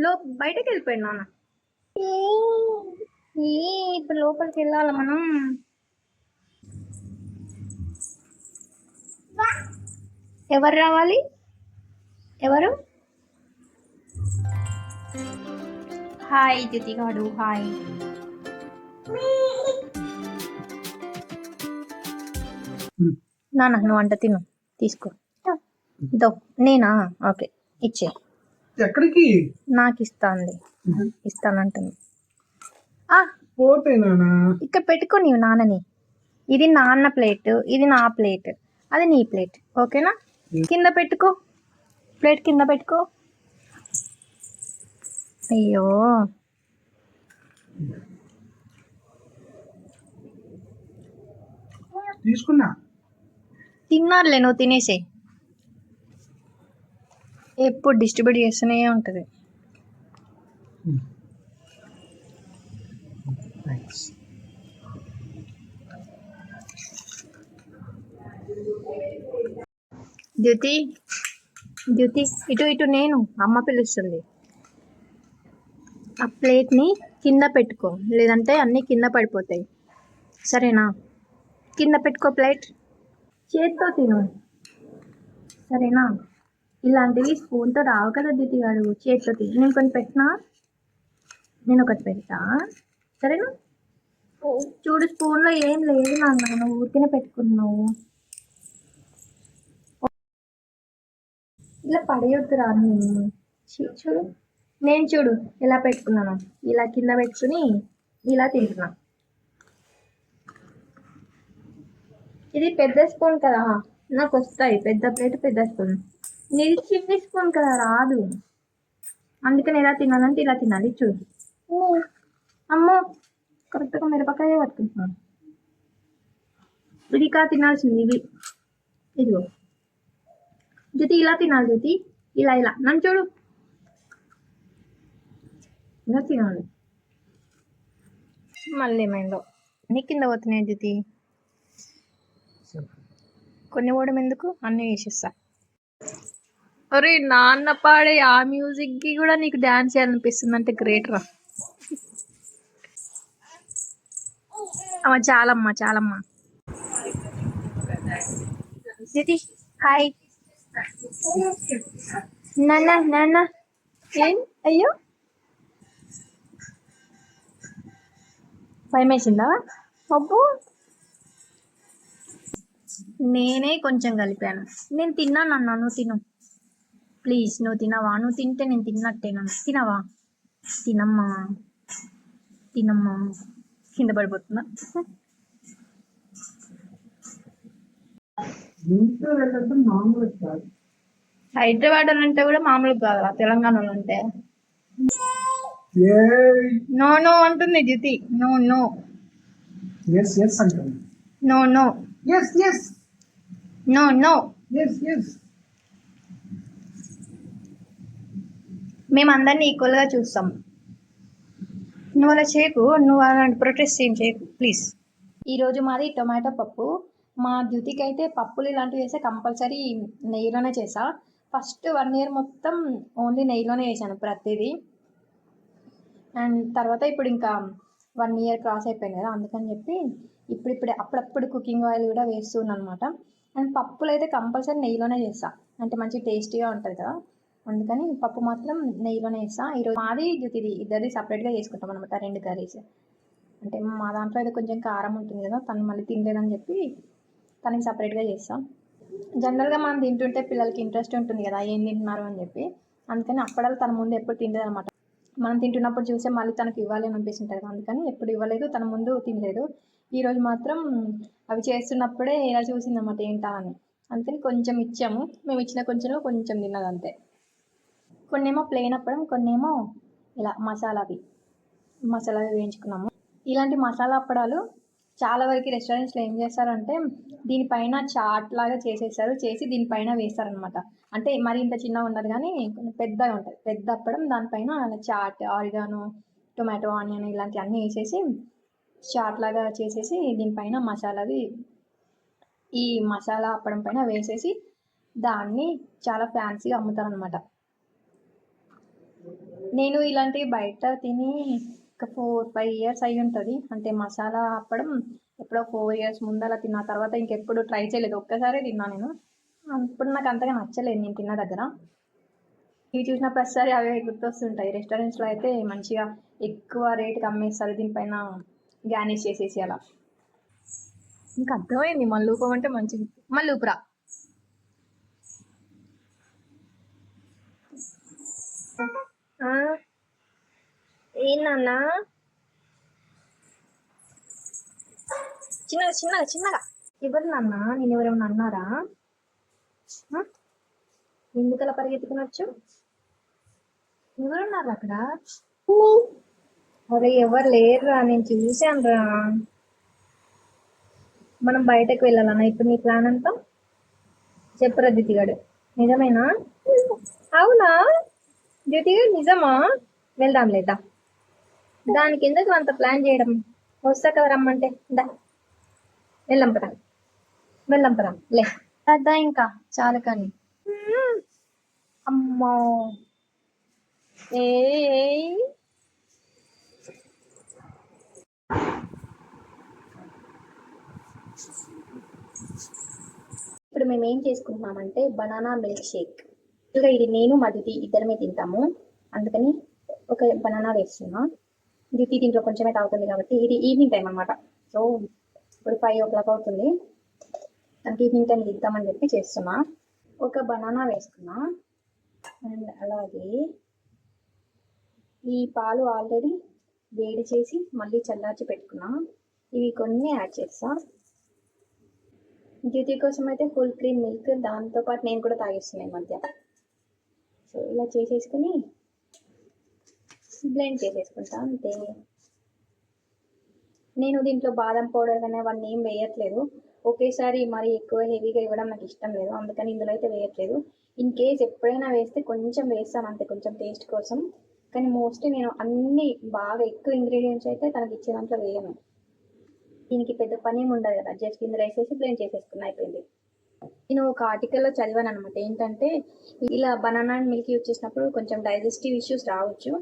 లో బయటకు వెళ్ళిపోయాడు నాన్న. ఇప్పుడు లోపలికి వెళ్ళాలి మనం. ఎవరు రావాలి? ఎవరు? హాయ్ జ్యోతిగాడు, హాయ్. నాన్న నువ్వు వంట తిను, తీసుకో. దో నేనా? ఓకే ఇచ్చే. ఎక్కడికి? నాకు ఇస్తాంది, ఇస్తానంటుంది. ఇక్కడ పెట్టుకో నీవు నాన్నని. ఇది నాన్న ప్లేట్, ఇది నా ప్లేట్, అది నీ ప్లేట్. ఓకేనా? కింద పెట్టుకో, ప్లేట్ కింద పెట్టుకో. అయ్యో తీసుకున్నా. తిన్నారులే, నువ్వు తినేసే. ఎప్పుడు డిస్ట్రిబ్యూట్ చేస్తూనే ఉంటుంది. జ్యోతి, జ్యోతి ఇటు ఇటు, నేను అమ్మ పిలుస్తుంది. ఆ ప్లేట్ని కింద పెట్టుకో, లేదంటే అన్నీ కింద పడిపోతాయి. సరేనా? కింద పెట్టుకో ప్లేట్, చేత్తో తిను. సరేనా? ఇలాంటివి స్పూన్తో రావు కదా జ్యోతి గారు, చేత్తో తిను. నేను కొన్ని పెట్టినా, నేను ఒకటి పెడతా. సరేనా? చూడు స్పూన్లో ఏం లేదు నాన్న, నువ్వు ఊరికనే పెట్టుకున్నావు. ఇలా పడేయొద్దురా అన్నీ. చూడు నేను, చూడు ఎలా పెట్టుకున్నాను. ఇలా కింద పెట్టుకుని ఇలా తింటున్నా. ఇది పెద్ద స్పూన్ కదా, నాకు వస్తాయి. పెద్ద ప్లేట్, పెద్ద స్పూన్. నీది చిన్న స్పూన్ కదా, రాదు. అందుకని ఎలా తినాలంటే ఇలా తినాలి. చూడు అమ్మో, కరెక్ట్గా మిరపకాయ పట్టుకుంటున్నాను. ఇది కా తినాల్సింది, ఇవి. ఇదిగో జ్యోతి, ఇలా తినాలి జ్యోతి. ఇలా ఇలా నన్ను చూడు, ఇలా తినాలి. మళ్ళీ ఏమైందో, అన్ని కింద పోతున్నాయి జ్యోతి. కొన్ని పోవడం ఎందుకు, అన్నీ వేసేస్తా. అరే నాన్న పాడే ఆ మ్యూజిక్కి కూడా నీకు డ్యాన్స్ చేయాలనిపిస్తుంది అంటే గ్రేట్ రా. అమ్మ చాలమ్మా, చాలమ్మా. జ్యోతి హాయ్. నాన్న నాన్న ఏం? అయ్యో భయం వేసిందా? అబ్బో, నేనే కొంచెం కలిపాను. నేను తిన్నాను అన్న, నువ్వు తిను ప్లీజ్. నువ్వు తినవా? నువ్వు తింటే నేను తిన్నట్టేనా? తినవా? తినమ్మా, తినమ్మా. కింద పడిపోతున్నా. హైదరాబాద్ అంటే కూడా మామూలు కాదు, తెలంగాణలో అంటే. నో నో అంటుంది Jyothi. No no, no no, no no. మేము అందరినీ ఈక్వల్గా చూస్తాం. నువ్వు అలా చేయకు, నువ్వు అలాంటి ప్రొటెస్ట్ ఏం చేయకు ప్లీజ్. ఈరోజు మాది టొమాటో పప్పు. మా డ్యూటీకి అయితే పప్పులు ఇలాంటివి వేస్తే కంపల్సరీ నెయ్యిలోనే చేసా. ఫస్ట్ 1 year మొత్తం ఓన్లీ నెయ్యిలోనే వేసాను ప్రతిదీ. అండ్ తర్వాత ఇప్పుడు ఇంకా 1 year క్రాస్ అయిపోయింది కదా, అందుకని చెప్పి ఇప్పుడిప్పుడే అప్పుడప్పుడు కుకింగ్ ఆయిల్ కూడా వేస్తున్నాను అనమాట. అండ్ పప్పులు అయితే కంపల్సరీ నెయ్యిలోనే చేస్తా, అంటే మంచి టేస్టీగా ఉంటుంది కదా, అందుకని పప్పు మాత్రం నెయ్యిలోనే వేస్తా. ఈరోజు మాది జ్యోతిది ఇద్దరిది సపరేట్గా చేసుకుంటాం అనమాట, 2 కర్రీస్. అంటే మా దాంట్లో అయితే కొంచెం కారం ఉంటుంది కదా, తను మళ్ళీ తినలేదని చెప్పి తనకి సపరేట్గా చేస్తాం. జనరల్గా మనం తింటుంటే పిల్లలకి ఇంట్రెస్ట్ ఉంటుంది కదా, ఏం తింటున్నారు అని చెప్పి, అందుకని అప్పడాలు తన ముందు ఎప్పుడు తినలేదు అనమాట. మనం తింటున్నప్పుడు చూసే మళ్ళీ తనకు ఇవ్వాలి అని అనిపిస్తుంటుంది, అందుకని ఎప్పుడు ఇవ్వలేదు, తన ముందు తినలేదు. ఈరోజు మాత్రం అవి చేస్తున్నప్పుడే ఇలా చూసిందన్నమాట ఏంటా అని, అందుకని కొంచెం ఇచ్చాము. మేము ఇచ్చిన కొంచెంలో కొంచెం తిన్నది అంతే. కొన్నేమో ప్లెయిన్ అప్పడం, కొన్నేమో ఇలా మసాలా వేయించుకున్నాము. ఇలాంటి మసాలా అప్పడాలు చాలా వరకు రెస్టారెంట్స్లో ఏం చేస్తారంటే దీనిపైన చాట్ లాగా చేసి దీనిపైన వేస్తారనమాట. అంటే మరి ఇంత చిన్నగా ఉండదు కానీ కొంచెం పెద్దగా ఉంటుంది, పెద్ద అప్పడం. దానిపైన చాట్, ఆరిగానో, టొమాటో, ఆనియన్ ఇలాంటివి అన్నీ వేసేసి చాట్ లాగా చేసేసి దీనిపైన ఈ మసాలా అప్పడం పైన వేసేసి దాన్ని చాలా ఫ్యాన్సీగా అమ్ముతారనమాట. నేను ఇలాంటివి బయట తిని ఒక 4-5 ఇయర్స్ అయి ఉంటుంది. అంటే మసాలా అప్పడం ఎప్పుడో 4 ఇయర్స్ ముందర తిన్న తర్వాత ఇంకెప్పుడు ట్రై చేయలేదు. ఒక్కసారే తిన్నా నేను. అప్పుడు నాకు అంతగా నచ్చలేదు నేను తిన్న దగ్గర. ఇవి చూసిన ప్రతిసారి అవే గుర్తొస్తుంటాయి. రెస్టారెంట్స్లో అయితే మంచిగా ఎక్కువ రేటుకి అమ్మేస్తారు, దీనిపైన గార్నిష్ చేసేసి అలా. ఇంకా అర్థమైంది మల్లూపం అంటే మంచిది. మల్లూపురా. ఏందన్నా చిన్నగా చిన్నగా చిన్నగా. ఎవరు నాన్న, నేను ఎవరేమన్నా అన్నారా? ఆ? ఎందుకలా పరిగెత్తుకునొచ్చు? ఎవరున్నారు అక్కడ? అరే ఎవరు లేరురా, నేను చూశాను రా. మనం బయటకు వెళ్ళాలన్నా ఇప్పుడు నీ ప్లాన్ అంతా? చెప్పురా దితిగాడు, నిజమేనా? అవునా దితిగాడు, నిజమా? వెళ్దాం లేదా? దానికి ఎందుకు అంత ప్లాన్ చేయడం? వస్తా కదా రమ్మంటే. దా వెళ్ళాం పదా, వెళ్ళాం పదా, లే అదా ఇంకా చాలు కానీ. అమ్మో ఏ ఇప్పుడు మేము ఏం చేసుకుంటున్నామంటే బనానా మిల్క్ షేక్. ఇంకా ఇది నేను మధుతి ఇద్దరమే తింటాము, అందుకని ఒక బనానా వేస్తున్నా. దితి దీంట్లో కొంచెమే తాగుతుంది కాబట్టి ఇది ఈవినింగ్ టైం అనమాట. సో ఇప్పుడు 5 o'clock అవుతుంది. తనకి ఈవినింగ్ టైం ఇద్దామని చెప్పి చేస్తున్నా. ఒక బనానా వేసుకున్నా. అండ్ అలాగే ఈ పాలు ఆల్రెడీ వేడి చేసి మళ్ళీ చల్లార్చి పెట్టుకున్నా. ఇవి కొన్ని యాడ్ చేస్తా. డ్యూటీ కోసం అయితే ఫుల్ క్రీమ్ మిల్క్, దాంతోపాటు నేను కూడా తాగిస్తున్నాను ఈ మధ్య. సో ఇలా చేసేసుకుని బ్లెండ్ చేసేసుకుంటా అంతే. నేను దీంట్లో బాదం పౌడర్ కానీ అవన్నీ ఏం వేయట్లేదు. ఒకేసారి మరి ఎక్కువ హెవీగా ఇవ్వడం నాకు ఇష్టం లేదు, అందుకని ఇందులో అయితే వేయట్లేదు. ఇన్ కేస్ ఎప్పుడైనా వేస్తే కొంచెం వేస్తాను అంతే, కొంచెం టేస్ట్ కోసం. కానీ మోస్ట్లీ నేను అన్ని బాగా ఎక్కువ ఇంగ్రీడియంట్స్ అయితే తనకి ఇచ్చే దాంట్లో వేయను. దీనికి పెద్ద పని ఏమి ఉండదు కదా, జస్ట్ ఇందులో వేసేసి బ్లెండ్ చేసేసుకున్న అయిపోయింది. నేను ఒక ఆర్టికల్లో చదివాను అనమాట, ఏంటంటే ఇలా బనానా మిల్క్ యూజ్ చేసినప్పుడు కొంచెం డైజెస్టివ్ ఇష్యూస్ రావచ్చు,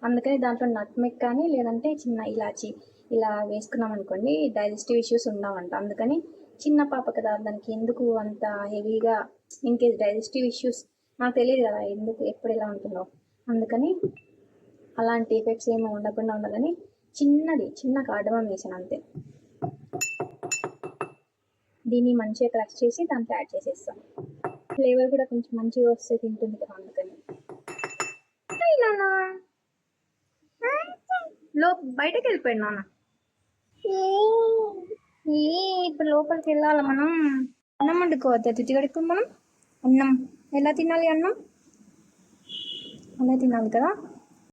అందుకని దాంట్లో నట్మెక్ కానీ లేదంటే చిన్న ఇలాచి ఇలా వేసుకున్నాం అనుకోండి డైజెస్టివ్ ఇష్యూస్ ఉండవంట. అందుకని చిన్న పాప కదా, దానికి ఎందుకు అంత హెవీగా, ఇన్ కేస్ డైజెస్టివ్ ఇష్యూస్ నాకు తెలియదు కదా ఎందుకు ఎప్పుడు ఎలా ఉంటుందో, అందుకని అలాంటి ఎఫెక్ట్స్ ఏమీ ఉండకుండా ఉండాలని చిన్న కార్డమం వేసాను అంతే. దీన్ని మంచిగా క్రష్ చేసి దాంట్లో యాడ్ చేసేస్తాం. ఫ్లేవర్ కూడా కొంచెం మంచిగా వస్తే తింటుంది కదా, అందుకని. బయటకు వెళ్ళిపోయాడు నాన్న. ఇప్పుడు లోపలికి వెళ్ళాలి మనం. అన్నం వండుకోవద్దా తిట్టిగడి? ఇప్పుడు మనం అన్నం ఎలా తినాలి? అన్నం అలా తినాలి కదా.